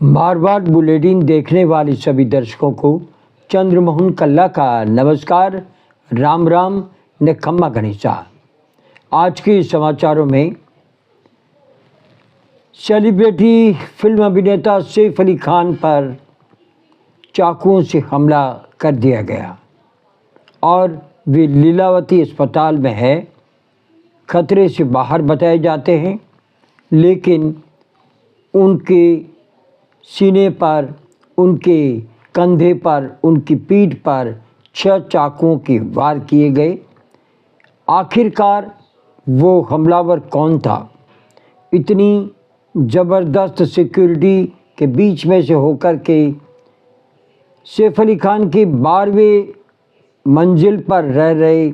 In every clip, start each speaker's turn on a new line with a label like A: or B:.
A: Marwar bulletin देखने वाले सभी दर्शकों को चंद्रमोहन कल्ला का नमस्कार, राम राम ने खम्मा गणेशा। आज के समाचारों में सेलिब्रिटी फिल्म अभिनेता सैफ अली खान पर चाकुओं से हमला कर दिया गया और वे लीलावती अस्पताल में है। खतरे से बाहर बताए जाते हैं, लेकिन उनके सीने पर, उनके कंधे पर, उनकी पीठ पर 6 चाकुओं के वार किए गए। आखिरकार वो हमलावर कौन था? इतनी ज़बरदस्त सिक्योरिटी के बीच में से होकर के सैफ अली खान की 12वें मंजिल पर रह रहे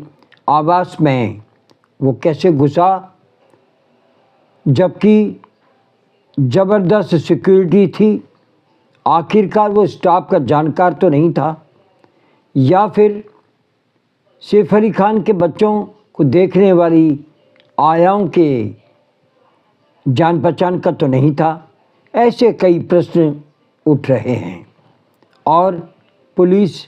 A: आवास में वो कैसे घुसा, जबकि ज़बरदस्त सिक्योरिटी थी? आखिरकार वो स्टाफ का जानकार तो नहीं था, या फिर सैफ अली खान के बच्चों को देखने वाली आयाओं के जान पहचान का तो नहीं था? ऐसे कई प्रश्न उठ रहे हैं और पुलिस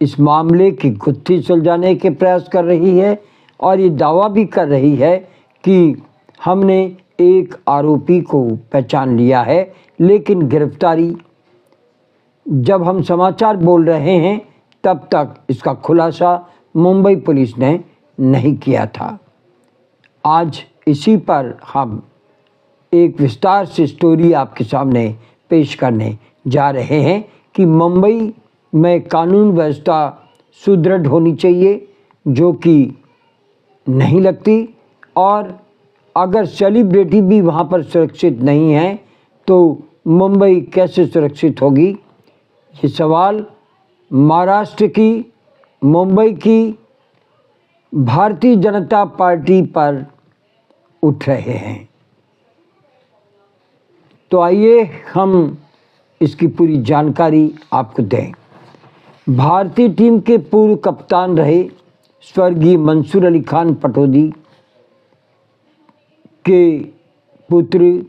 A: इस मामले की गुत्थी सुलझाने के प्रयास कर रही है और ये दावा भी कर रही है कि हमने एक आरोपी को पहचान लिया है। लेकिन गिरफ्तारी, जब हम समाचार बोल रहे हैं तब तक इसका खुलासा मुंबई पुलिस ने नहीं किया था। आज इसी पर हम एक विस्तार से स्टोरी आपके सामने पेश करने जा रहे हैं कि मुंबई में कानून व्यवस्था सुदृढ़ होनी चाहिए, जो कि नहीं लगती, और अगर सेलिब्रिटी भी वहाँ पर सुरक्षित नहीं है तो मुंबई कैसे सुरक्षित होगी? ये सवाल महाराष्ट्र की, मुंबई की भारतीय जनता पार्टी पर उठ रहे हैं। तो आइए हम इसकी पूरी जानकारी आपको दें। भारतीय टीम के पूर्व कप्तान रहे स्वर्गीय मंसूर अली खान पटौदी के पुत्र,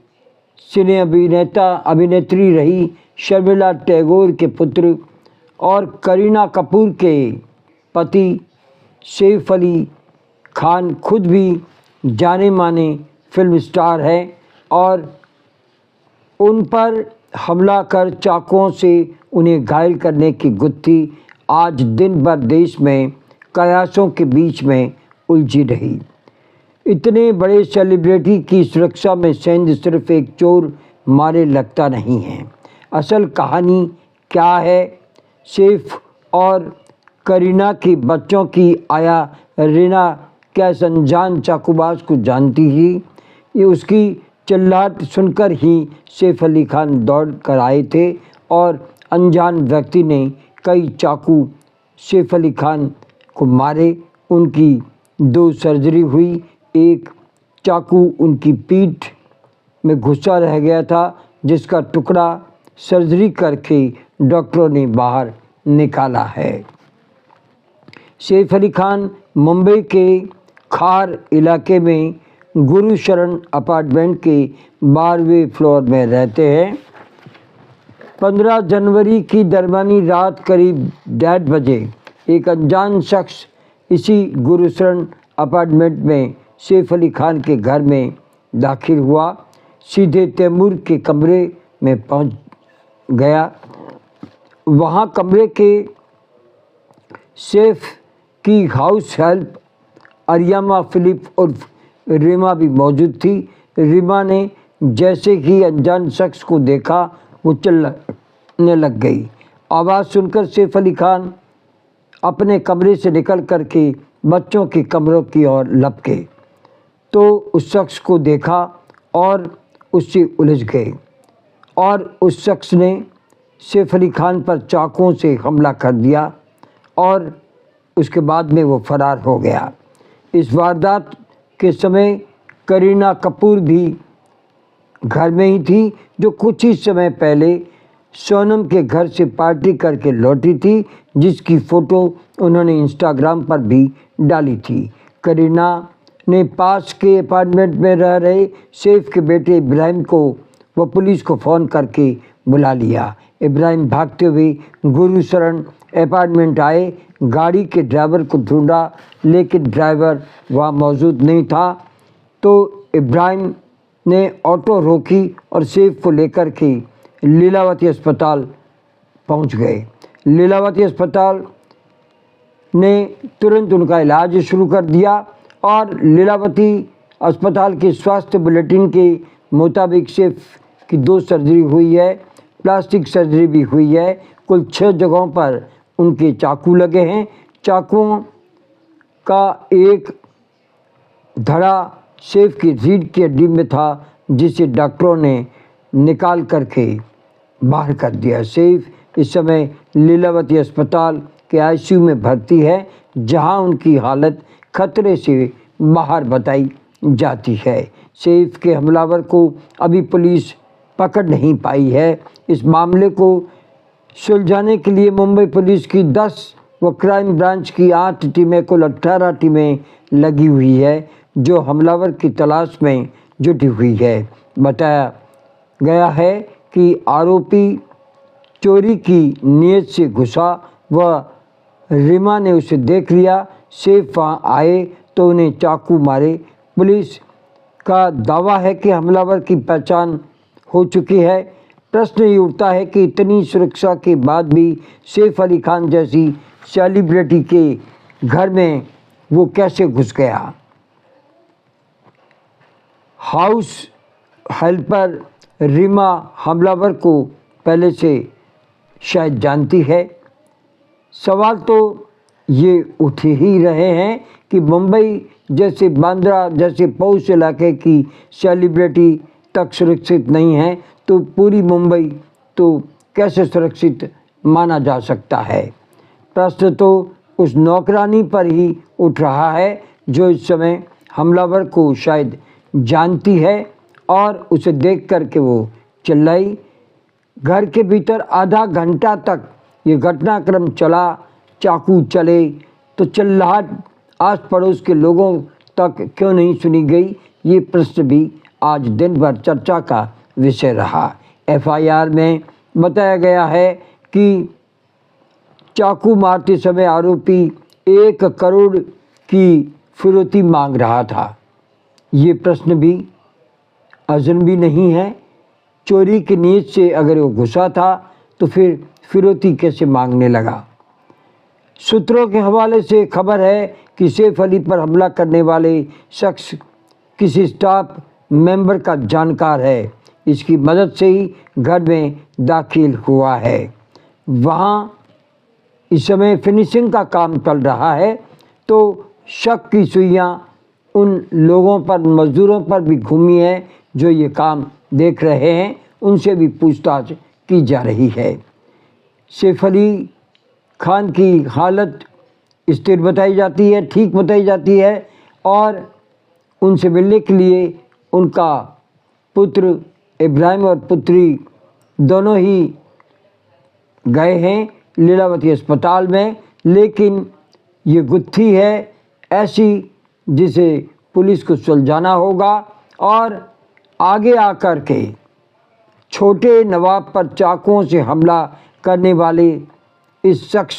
A: सिने अभिनेत्री रही शर्मिला टैगोर के पुत्र और करीना कपूर के पति सैफ अली खान खुद भी जाने माने फिल्म स्टार हैं और उन पर हमला कर चाकुओं से उन्हें घायल करने की गुत्थी आज दिन भर देश में कयासों के बीच में उलझी रही। इतने बड़े सेलिब्रिटी की सुरक्षा में सेंध सिर्फ एक चोर मारे लगता नहीं है। असल कहानी क्या है? सैफ और करीना के बच्चों की आया रीना क्या अनजान चाकूबाज को जानती ही? ये उसकी चिल्लाहट सुनकर ही सैफ अली खान दौड़ कर आए थे और अनजान व्यक्ति ने कई चाकू सैफ अली खान को मारे। उनकी 2 सर्जरी हुई। एक चाकू उनकी पीठ में घुसा रह गया था, जिसका टुकड़ा सर्जरी करके डॉक्टरों ने बाहर निकाला है। सैफ अली खान मुंबई के खार इलाके में गुरुशरण अपार्टमेंट के 12वें फ्लोर में रहते हैं। 15 जनवरी की दरमियानी रात करीब 1:30 बजे एक अनजान शख्स इसी गुरुशरण अपार्टमेंट में सैफ अली खान के घर में दाखिल हुआ। सीधे तैमूर के कमरे में पहुंच गया। वहां कमरे के सैफ की हाउस हेल्प अरियामा फिलिप उर्फ रीमा भी मौजूद थी। रीमा ने जैसे ही अनजान शख्स को देखा वो चिल्लाने लग गई। आवाज़ सुनकर सैफ अली खान अपने कमरे से निकल करके बच्चों के कमरों की ओर लपके तो उस शख्स को देखा और उससे उलझ गए और उस शख्स ने सैफ अली खान पर चाकुओं से हमला कर दिया और उसके बाद में वो फरार हो गया। इस वारदात के समय करीना कपूर भी घर में ही थी, जो कुछ ही समय पहले सोनम के घर से पार्टी करके लौटी थी, जिसकी फ़ोटो उन्होंने इंस्टाग्राम पर भी डाली थी। करीना ने पास के अपार्टमेंट में रह रहे सैफ के बेटे इब्राहिम को व पुलिस को फ़ोन करके बुला लिया। इब्राहिम भागते हुए गुरुशरण अपार्टमेंट आए, गाड़ी के ड्राइवर को ढूंढा लेकिन ड्राइवर वहाँ मौजूद नहीं था। तो इब्राहिम ने ऑटो रोकी और सैफ को लेकर के लीलावती अस्पताल पहुँच गए। लीलावती अस्पताल ने तुरंत उनका इलाज शुरू कर दिया और लीलावती अस्पताल के स्वास्थ्य बुलेटिन के मुताबिक सैफ की 2 सर्जरी हुई है, प्लास्टिक सर्जरी भी हुई है। कुल 6 जगहों पर उनके चाकू लगे हैं। चाकुओं का एक धड़ा सैफ की रीढ़ की हड्डी में था, जिसे डॉक्टरों ने निकाल करके बाहर कर दिया। सैफ इस समय लीलावती अस्पताल के आईसीयू में भर्ती है, जहां उनकी हालत खतरे से बाहर बताई जाती है। सैफ के हमलावर को अभी पुलिस पकड़ नहीं पाई है। इस मामले को सुलझाने के लिए मुंबई पुलिस की 10 व क्राइम ब्रांच की 8 टीमें, कुल 18 टीमें लगी हुई है, जो हमलावर की तलाश में जुटी हुई है। बताया गया है कि आरोपी चोरी की नीयत से घुसा व रीमा ने उसे देख लिया। सैफ वहाँ आए तो उन्हें चाकू मारे। पुलिस का दावा है कि हमलावर की पहचान हो चुकी है। प्रश्न ये उठता है कि इतनी सुरक्षा के बाद भी सैफ अली खान जैसी सेलिब्रिटी के घर में वो कैसे घुस गया। हाउस हेल्पर रीमा हमलावर को पहले से शायद जानती है। सवाल तो ये उठ ही रहे हैं कि मुंबई जैसे, बांद्रा जैसे पौष इलाके की सेलिब्रिटी तक सुरक्षित नहीं है, तो पूरी मुंबई तो कैसे सुरक्षित माना जा सकता है। प्रश्न तो उस नौकरानी पर ही उठ रहा है, जो इस समय हमलावर को शायद जानती है और उसे देख कर के वो चिल्लाई। घर के भीतर आधा घंटा तक ये घटनाक्रम चला, चाकू चले, तो चिल्लाहट आस पड़ोस के लोगों तक क्यों नहीं सुनी गई, ये प्रश्न भी आज दिन भर चर्चा का विषय रहा। एफआईआर में बताया गया है कि चाकू मारते समय आरोपी 1 करोड़ की फिरौती मांग रहा था। ये प्रश्न भी अजनबी नहीं है। चोरी की नीयत से अगर वो घुसा था तो फिर फिरौती कैसे मांगने लगा। सूत्रों के हवाले से खबर है कि सैफ अली पर हमला करने वाले शख्स किसी स्टाफ मेंबर का जानकार है। इसकी मदद से ही घर में दाखिल हुआ है। वहाँ इस समय फिनिशिंग का काम चल रहा है, तो शक की सुइयाँ उन लोगों पर, मजदूरों पर भी घूमी है जो ये काम देख रहे हैं। उनसे भी पूछताछ की जा रही है। सैफ अली खान की हालत स्थिर बताई जाती है, ठीक बताई जाती है, और उनसे मिलने के लिए उनका पुत्र इब्राहिम और पुत्री दोनों ही गए हैं लीलावती अस्पताल में। लेकिन ये गुत्थी है ऐसी जिसे पुलिस को सुलझाना होगा और आगे आकर के छोटे नवाब पर चाकुओं से हमला करने वाले इस शख्स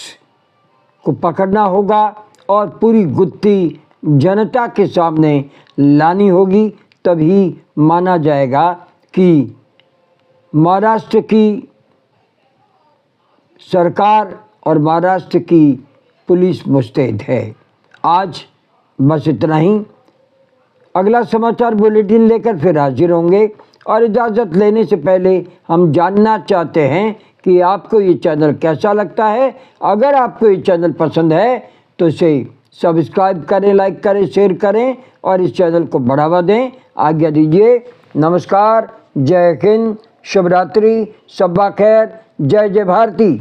A: को पकड़ना होगा और पूरी गुत्थी जनता के सामने लानी होगी। तभी माना जाएगा कि महाराष्ट्र की सरकार और महाराष्ट्र की पुलिस मुस्तैद है। आज बस इतना ही। अगला समाचार बुलेटिन लेकर फिर हाजिर होंगे, और इजाज़त लेने से पहले हम जानना चाहते हैं कि आपको ये चैनल कैसा लगता है। अगर आपको ये चैनल पसंद है तो इसे सब्सक्राइब करें, लाइक करें, शेयर करें और इस चैनल को बढ़ावा दें। आज्ञा दीजिए। नमस्कार, जय हिंद, शुभ रात्रि, शब्बा खैर, जय जय भारती।